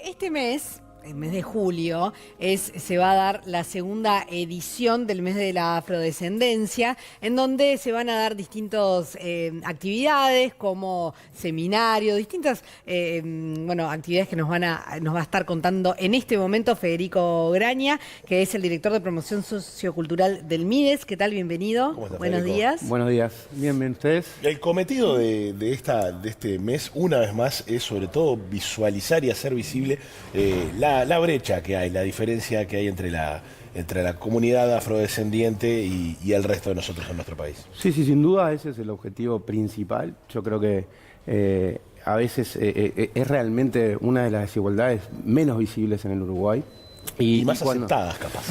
Este mes, el mes de julio, se va a dar la segunda edición del mes de la afrodescendencia, en donde se van a dar distintas actividades como seminarios, distintas actividades que nos va a estar contando en este momento Federico Graña, que es el director de promoción sociocultural del MIDES. ¿Qué tal? Bienvenido. ¿Cómo estás, Buenos Federico? días. Buenos días. Bien, ustedes. El cometido de este mes, una vez más, es sobre todo visualizar y hacer visible la brecha que hay, la diferencia que hay entre la comunidad afrodescendiente y el resto de nosotros en nuestro país. Sí, sin duda ese es el objetivo principal. Yo creo que a veces es realmente una de las desigualdades menos visibles en el Uruguay. Y más aceptadas, capaz.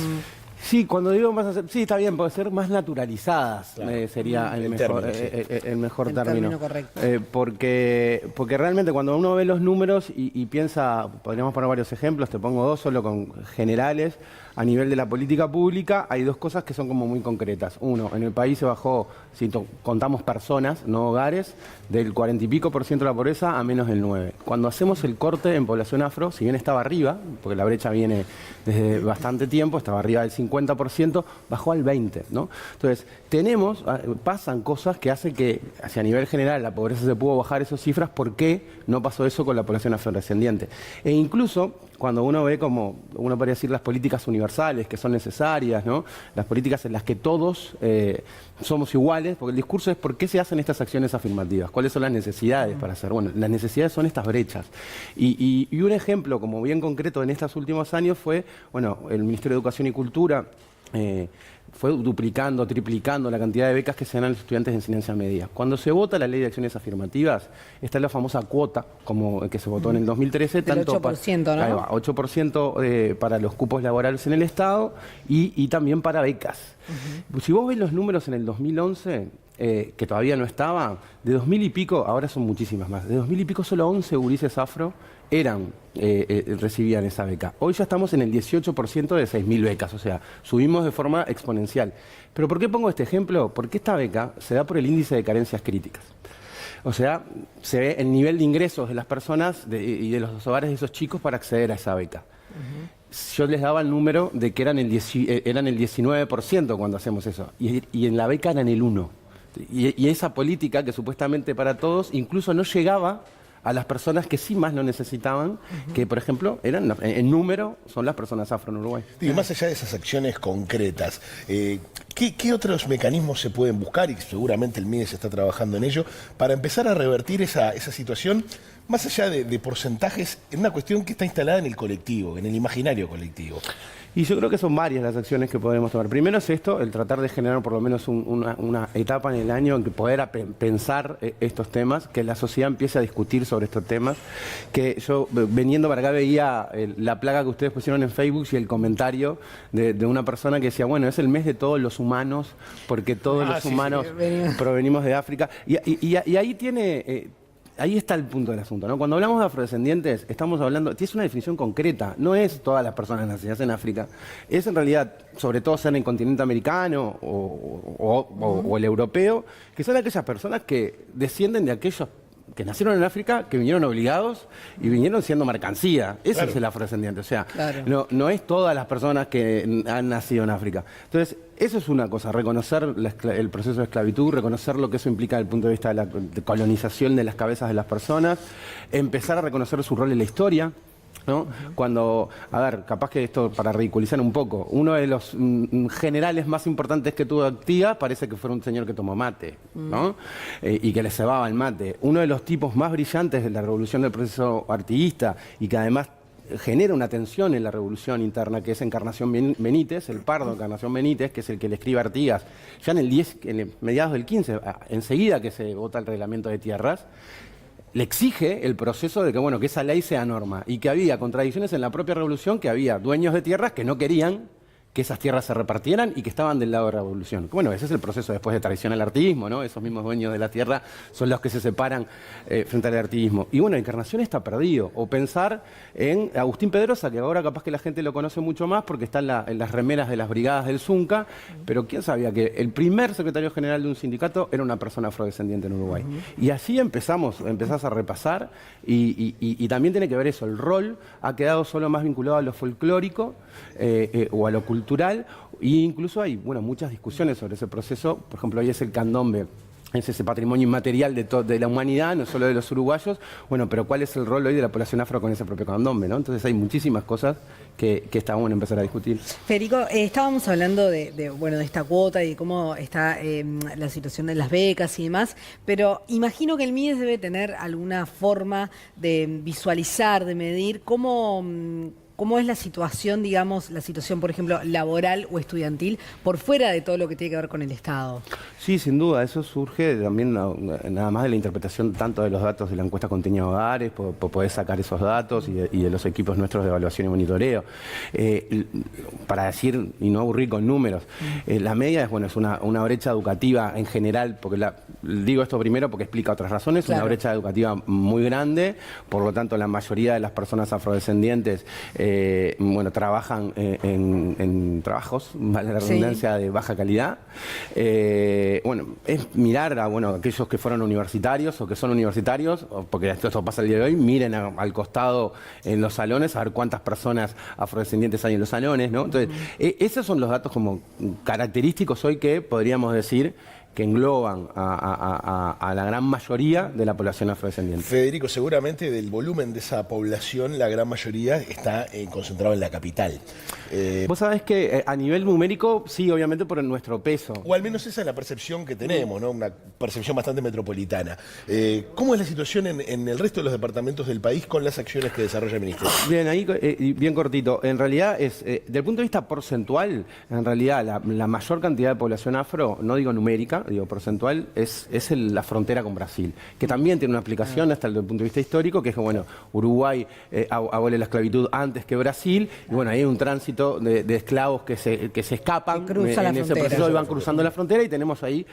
Sí, cuando digo más sí, está bien, puede ser más naturalizadas, claro. Sería el mejor término. Correcto. Porque realmente cuando uno ve los números y piensa, podríamos poner varios ejemplos, te pongo dos solo con generales, a nivel de la política pública hay dos cosas que son como muy concretas. Uno, en el país se bajó, si contamos personas, no hogares, del 40 y pico % de la pobreza a menos del 9%. Cuando hacemos el corte en población afro, si bien estaba arriba, porque la brecha viene desde bastante tiempo, estaba arriba del 50%, bajó al 20%, ¿no? Entonces, pasan cosas que hacen que, hacia nivel general, la pobreza se pudo bajar esas cifras. ¿Por qué no pasó eso con la población afrodescendiente? E incluso, cuando uno ve como, uno podría decir, las políticas universales que son necesarias, ¿no? Las políticas en las que todos somos iguales, porque el discurso es ¿por qué se hacen estas acciones afirmativas? ¿Cuáles son las necesidades para hacer? Bueno, las necesidades son estas brechas. Y un ejemplo como bien concreto en estos últimos años fue, bueno, el Ministerio de Educación y Cultura fue duplicando, triplicando la cantidad de becas que se dan a los estudiantes de enseñanza media. Cuando se vota la ley de acciones afirmativas, está la famosa cuota, como que se votó en el 2013. Del 8%, ¿no? Ahí va, 8% para los cupos laborales en el Estado y también para becas. Si vos ves los números en el 2011, que todavía no estaba, de 2000 y pico, ahora son muchísimas más, de 2000 y pico solo 11 gurises afro recibían esa beca. Hoy ya estamos en el 18% de 6.000 becas, o sea, subimos de forma exponencial. ¿Pero por qué pongo este ejemplo? Porque esta beca se da por el índice de carencias críticas. O sea, se ve el nivel de ingresos de las personas y de los hogares de esos chicos para acceder a esa beca. Yo les daba el número de que eran el 19% cuando hacemos eso, y en la beca eran el 1%. Y esa política que supuestamente para todos incluso no llegaba a las personas que sí más lo necesitaban, que por ejemplo eran en número son las personas afro en Uruguay. Y más allá de esas acciones concretas, ¿qué otros mecanismos se pueden buscar? Y seguramente el MIDES está trabajando en ello, para empezar a revertir esa situación, más allá de porcentajes, en una cuestión que está instalada en el colectivo, en el imaginario colectivo. Y yo creo que son varias las acciones que podemos tomar. Primero es esto, el tratar de generar por lo menos una etapa en el año en que poder pensar estos temas, que la sociedad empiece a discutir sobre estos temas. Que yo, viniendo para acá, veía la placa que ustedes pusieron en Facebook y el comentario de una persona que decía, bueno, es el mes de todos los humanos, porque todos los humanos provenimos de África. Y ahí tiene... Ahí está el punto del asunto, ¿no? Cuando hablamos de afrodescendientes, estamos hablando, tienes una definición concreta, no es todas las personas nacidas en África, es en realidad, sobre todo ser en el continente americano o el europeo, que son aquellas personas que descienden de aquellos que nacieron en África, que vinieron obligados y vinieron siendo mercancía. Ese es el afrodescendiente. O sea, no es todas las personas que han nacido en África. Entonces, eso es una cosa, reconocer el proceso de esclavitud, reconocer lo que eso implica desde el punto de vista de la colonización de las cabezas de las personas, empezar a reconocer su rol en la historia, ¿no? Cuando, a ver, capaz que esto para ridiculizar un poco, uno de los generales más importantes que tuvo Artigas parece que fue un señor que tomó mate, ¿no? Y que le cebaba el mate. Uno de los tipos más brillantes de la revolución del proceso artiguista y que además genera una tensión en la revolución interna, que es Encarnación Benítez, el pardo Encarnación Benítez, que es el que le escribe a Artigas, ya en mediados del 15, enseguida que se vota el reglamento de tierras, le exige el proceso de que, bueno, que esa ley sea norma, y que había contradicciones en la propia revolución, que había dueños de tierras que no querían que esas tierras se repartieran y que estaban del lado de la revolución. Bueno, ese es el proceso después de traición al artiguismo, ¿no? Esos mismos dueños de la tierra son los que se separan frente al artiguismo. Y bueno, Encarnación está perdido. O pensar en Agustín Pedrosa, que ahora capaz que la gente lo conoce mucho más porque está en las remeras de las brigadas del Zunca, pero ¿quién sabía que el primer secretario general de un sindicato era una persona afrodescendiente en Uruguay? Y así empezás a repasar y también tiene que ver eso, el rol ha quedado solo más vinculado a lo folclórico o a lo cultural, e incluso hay muchas discusiones sobre ese proceso. Por ejemplo, hoy es el candombe, es ese patrimonio inmaterial de la humanidad, no solo de los uruguayos. Bueno, pero ¿cuál es el rol hoy de la población afro con ese propio candombe, ¿no? Entonces hay muchísimas cosas que está bueno empezar a discutir. Federico, estábamos hablando de esta cuota y de cómo está la situación de las becas y demás, pero imagino que el MIDES debe tener alguna forma de visualizar, de medir cómo es la situación, digamos, por ejemplo, laboral o estudiantil, por fuera de todo lo que tiene que ver con el Estado. Sí, sin duda, eso surge también nada más de la interpretación tanto de los datos de la encuesta Contigo Hogares, podés sacar esos datos y de los equipos nuestros de evaluación y monitoreo. Para decir, y no aburrir con números, la media es una brecha educativa en general, porque digo esto primero porque explica otras razones, claro. Una brecha educativa muy grande, por lo tanto la mayoría de las personas afrodescendientes trabajan en trabajos, vale la redundancia, sí, de baja calidad. Es mirar a aquellos que fueron universitarios o que son universitarios, porque esto pasa el día de hoy, miren al costado en los salones a ver cuántas personas afrodescendientes hay en los salones, ¿no? Entonces, esos son los datos como característicos hoy que podríamos decir que engloban a la gran mayoría de la población afrodescendiente. Federico, seguramente del volumen de esa población, la gran mayoría está concentrado en la capital. Vos sabés que a nivel numérico, sí, obviamente por nuestro peso. O al menos esa es la percepción que tenemos, ¿no? Una percepción bastante metropolitana. ¿Cómo es la situación en el resto de los departamentos del país con las acciones que desarrolla el Ministerio? Bien, ahí bien cortito. En realidad, del punto de vista porcentual, en realidad la mayor cantidad de población afro, no digo numérica, digo porcentual, es la frontera con Brasil, que también tiene una aplicación hasta el punto de vista histórico, que es que Uruguay abole la esclavitud antes que Brasil, y ahí hay un tránsito de esclavos que se escapan en ese proceso y van cruzando la frontera, y tenemos ahí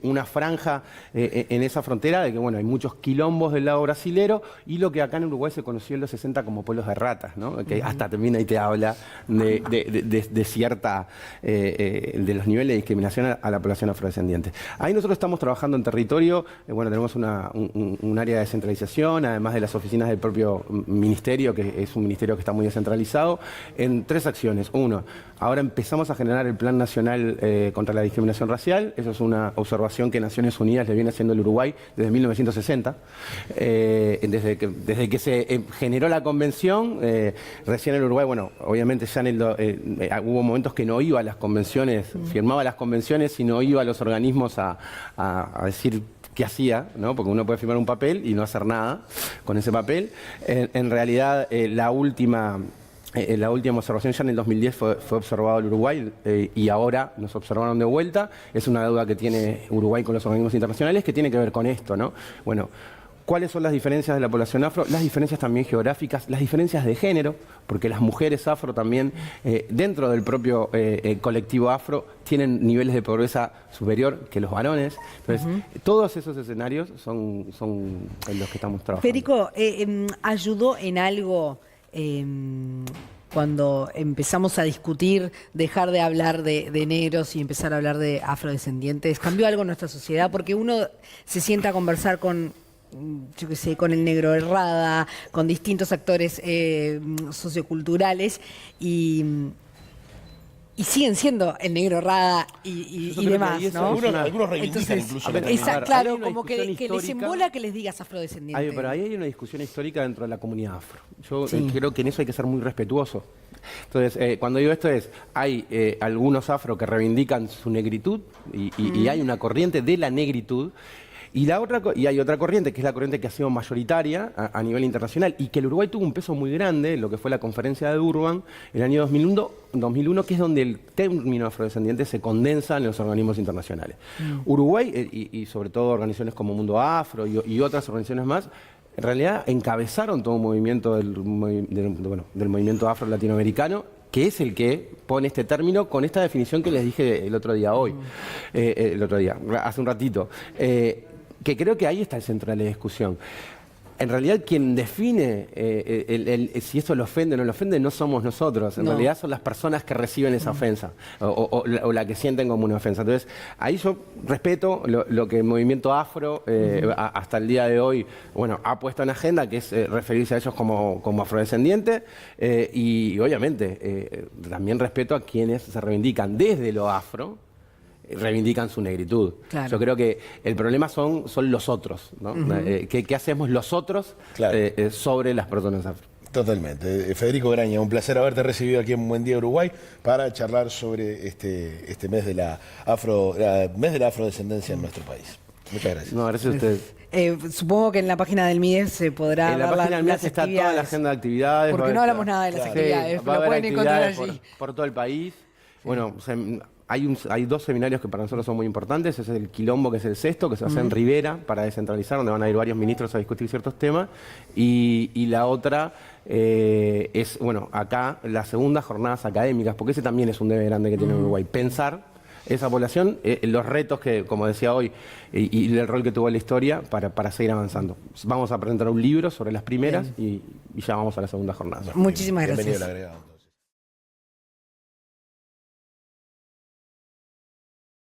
una franja en esa frontera de que hay muchos quilombos del lado brasilero, y lo que acá en Uruguay se conoció en los 60 como pueblos de ratas, ¿no? Que hasta también ahí te habla de cierta de los niveles de discriminación a la población afrodescendiente. Ahí nosotros estamos trabajando en territorio, tenemos un área de descentralización, además de las oficinas del propio ministerio, que es un ministerio que está muy descentralizado, en 3 acciones. Uno, ahora empezamos a generar el Plan Nacional contra la Discriminación Racial. Eso es una observación que Naciones Unidas le viene haciendo al Uruguay desde 1960. Desde que se generó la convención, recién el Uruguay, obviamente ya hubo momentos que no iba a las convenciones, firmaba las convenciones y no iba a los organismos a decir qué hacía, ¿no? Porque uno puede firmar un papel y no hacer nada con ese papel. En realidad, la última observación ya en el 2010 fue observado el Uruguay y ahora nos observaron de vuelta. Es una deuda que tiene Uruguay con los organismos internacionales que tiene que ver con esto, ¿no? ¿Cuáles son las diferencias de la población afro? Las diferencias también geográficas, las diferencias de género, porque las mujeres afro también, dentro del propio colectivo afro, tienen niveles de pobreza superior que los varones. Entonces, todos esos escenarios son en los que estamos trabajando. Federico, ¿ayudó en algo cuando empezamos a discutir, dejar de hablar de negros y empezar a hablar de afrodescendientes? ¿Cambió algo en nuestra sociedad? Porque uno se sienta a conversar con el negro Herrada, con distintos actores socioculturales y siguen siendo el negro Herrada y demás, ¿no? Algunos reivindican incluso. Claro, como que les embola que les digas afrodescendiente. Pero ahí hay una discusión histórica dentro de la comunidad afro. Yo creo que en eso hay que ser muy respetuoso. Entonces, cuando digo esto hay algunos afro que reivindican su negritud y hay una corriente de la negritud. Y hay otra corriente, que es la corriente que ha sido mayoritaria a nivel internacional y que el Uruguay tuvo un peso muy grande, lo que fue la conferencia de Durban en el año 2001, que es donde el término afrodescendiente se condensa en los organismos internacionales. Uruguay, y sobre todo organizaciones como Mundo Afro y otras organizaciones más, en realidad encabezaron todo un movimiento del movimiento afro-latinoamericano que es el que pone este término con esta definición que les dije el otro día hace un ratito, que creo que ahí está el centro de la discusión. En realidad quien define si esto lo ofende o no lo ofende no somos nosotros, en realidad son las personas que reciben esa ofensa o la que sienten como una ofensa. Entonces, ahí yo respeto lo que el movimiento afro hasta el día de hoy ha puesto en agenda, que es referirse a ellos como afrodescendientes y obviamente también respeto a quienes se reivindican desde lo afro, reivindican su negritud. Claro. Yo creo que el problema son los otros, ¿no? ¿Qué hacemos los otros sobre las personas afro? Totalmente. Federico Graña, un placer haberte recibido aquí en Buen Día Uruguay para charlar sobre este mes de la afrodescendencia en nuestro país. Muchas gracias. No, gracias a ustedes. Supongo que en la página del MIDES se podrá En la ver página del las MIDES está toda la agenda de actividades. Porque no hablamos nada de las actividades, va a lo haber pueden encontrar actividades allí. por todo el país. Bueno, hay 2 seminarios que para nosotros son muy importantes. Es el Quilombo, que es el sexto, que se va a hacer en Rivera para descentralizar, donde van a ir varios ministros a discutir ciertos temas. Y la otra es, acá, las segundas jornadas académicas, porque ese también es un debe grande que tiene Uruguay. Pensar esa población, los retos que, como decía hoy, y el rol que tuvo en la historia para seguir avanzando. Vamos a presentar un libro sobre las primeras y ya vamos a la segunda jornada. Muchísimas Bienvenido gracias. al agregado.